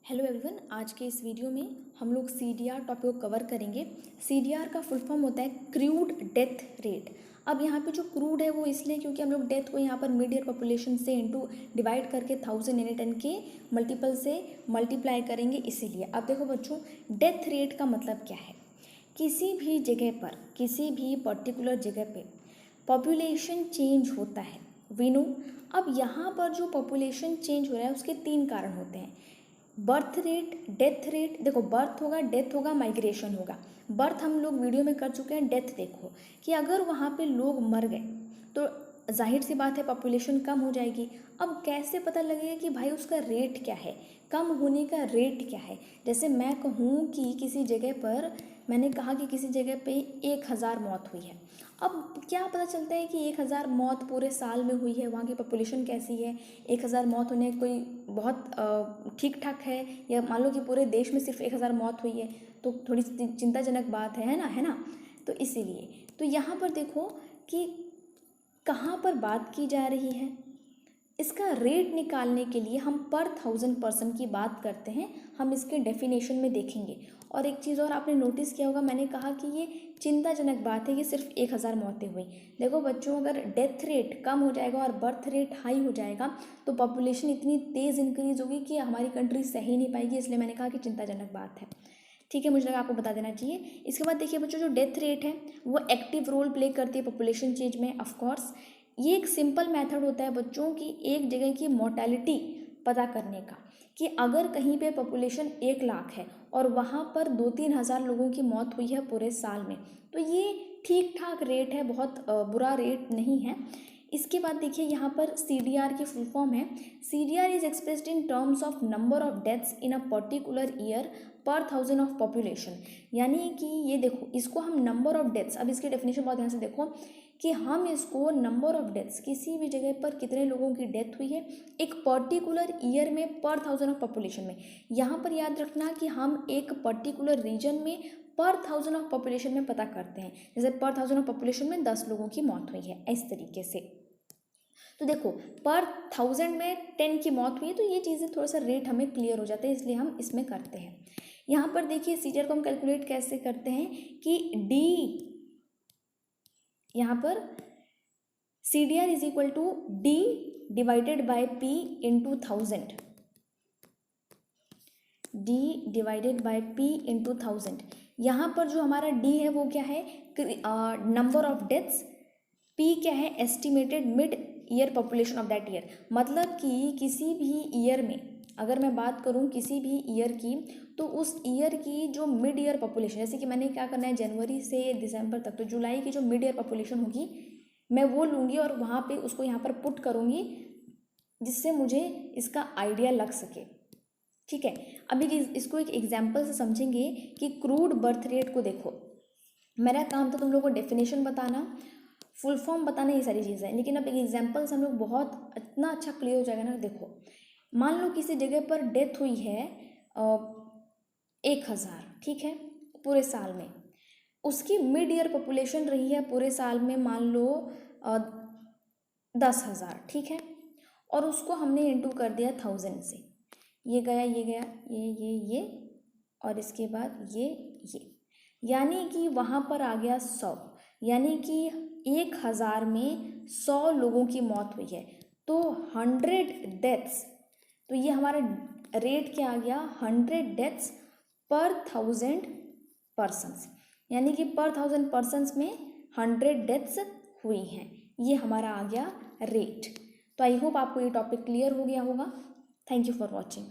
Hello everyone, आज के इस वीडियो में हम लोग सीडीआर टॉपिक को कवर करेंगे। सीडीआर का फुल फॉर्म होता है क्रूड डेथ रेट। अब यहाँ पे जो क्रूड है वो इसलिए क्योंकि हम लोग डेथ को यहाँ पर मिड ईयर पॉपुलेशन से इनटू डिवाइड करके 1000 यानी 10 के मल्टीपल से मल्टीप्लाई करेंगे, इसीलिए। अब देखो बच्चों, डेथ रेट का मतलब क्या है। किसी भी जगह पर, किसी भी पर्टिकुलर जगह पे पॉपुलेशन चेंज होता है, वी नो। अब यहाँ पर जो पॉपुलेशन चेंज हो रहा है उसके 3 कारण होते हैं। Birth rate, death rate. देखो, बर्थ होगा, डेथ होगा, माइग्रेशन होगा। बर्थ हम लोग वीडियो में कर चुके हैं। डेथ देखो कि अगर वहाँ पे लोग मर गए तो जाहिर सी बात है पॉपुलेशन कम हो जाएगी। अब कैसे पता लगेगा कि भाई उसका रेट क्या है, कम होने का रेट क्या है। जैसे मैं कहूँ कि किसी जगह पर, मैंने कहा कि किसी जगह पे 1000 मौत हुई है। अब क्या पता चलता है कि 1000 मौत पूरे साल में हुई है, वहाँ की पॉपुलेशन कैसी है। 1000 मौत होने कोई बहुत ठीक ठाक है, या मान लो कि पूरे देश में सिर्फ 1000 मौत हुई है, तो थोड़ी चिंताजनक बात है ना। तो इसीलिए तो यहाँ पर देखो कि कहाँ पर बात की जा रही है। इसका रेट निकालने के लिए हम पर 1000 पर्सन की बात करते हैं। हम इसके डेफिनेशन में देखेंगे। और एक चीज़ और आपने नोटिस किया होगा, मैंने कहा कि ये चिंताजनक बात है कि सिर्फ 1000 मौतें हुई। देखो बच्चों, अगर डेथ रेट कम हो जाएगा और बर्थ रेट हाई हो जाएगा तो पॉपुलेशन इतनी तेज़ इंक्रीज होगी कि हमारी कंट्री सह ही नहीं पाएगी। इसलिए मैंने कहा कि चिंताजनक बात है। ठीक है, मुझे लगा आपको बता देना चाहिए। इसके बाद देखिए बच्चों, जो डेथ रेट है वो एक्टिव रोल प्ले करती है पॉपुलेशन चेंज में, ऑफकोर्स। ये एक सिंपल मेथड होता है बच्चों की एक जगह की मोर्टेलिटी पता करने का, कि अगर कहीं पे पॉपुलेशन 1 लाख है और वहाँ पर 2-3 हज़ार लोगों की मौत हुई है पूरे साल में, तो ये ठीक ठाक रेट है, बहुत बुरा रेट नहीं है। इसके बाद देखिए यहाँ पर सीडीआर की फुल फॉर्म है। CDR is expressed in terms of number of deaths in a particular year पर 1000 ऑफ पॉपुलेशन। यानी कि ये देखो, इसको हम नंबर ऑफ डेथ्स, अब इसकी डेफिनेशन बहुत ध्यान से देखो कि हम इसको नंबर ऑफ डेथ्स, किसी भी जगह पर कितने लोगों की डेथ हुई है एक पर्टिकुलर ईयर में पर 1000 ऑफ पॉपुलेशन में। यहाँ पर याद रखना कि हम एक पर्टिकुलर रीजन में पर 1000 ऑफ पॉपुलेशन में पता करते हैं। जैसे पर 1000 ऑफ पॉपुलेशन में 10 लोगों की मौत हुई है, इस तरीके से। तो देखो, पर 1000 में 10 की मौत हुई है, तो ये चीज़ें थोड़ा सा रेट हमें क्लियर हो जाते हैं, इसलिए हम इसमें करते हैं। यहाँ पर देखिए सीडीआर को हम कैलकुलेट कैसे करते हैं कि डी, यहाँ पर CDR is equal to D divided by P into 1000। D divided by P into 1000। यहाँ पर जो हमारा डी है वो क्या है, नंबर ऑफ डेथ्स। पी क्या है, estimated mid year population of that year. मतलब कि किसी भी ईयर में, अगर मैं बात करूँ किसी भी ईयर की, तो उस ईयर की जो मिड ईयर पॉपुलेशन, जैसे कि मैंने क्या करना है, जनवरी से दिसंबर तक, तो जुलाई की जो मिड ईयर पॉपुलेशन होगी मैं वो लूँगी और वहाँ पे उसको यहाँ पर पुट करूँगी, जिससे मुझे इसका आइडिया लग सके। ठीक है, अभी इसको एक एग्जाम्पल से समझेंगे कि क्रूड बर्थ रेट को देखो। मेरा काम तो तुम लोगों को डेफिनेशन बताना, फुल फॉर्म बताना, ये सारी चीज़ें, लेकिन अब एक एग्जाम्पल से हम लोग बहुत इतना अच्छा क्लियर हो जाएगा ना। देखो, मान लो किसी जगह पर डेथ हुई है 1000, ठीक है, पूरे साल में। उसकी मिड ईयर पॉपुलेशन रही है पूरे साल में मान लो 10,000, ठीक है, और उसको हमने इंटू कर दिया 1000 से। ये गया, ये गया, ये और इसके बाद ये, यानी कि वहाँ पर आ गया 100। यानी कि 1000 में 100 लोगों की मौत हुई है, तो 100 डेथ्स। तो ये हमारा रेट क्या आ गया, 100 डेथ्स पर 1000 पर्सन्स। यानी कि पर 1000 पर्सन्स में 100 डेथ्स हुई हैं, ये हमारा आ गया रेट। तो आई होप आपको ये टॉपिक क्लियर हो गया होगा। Thank you for watching.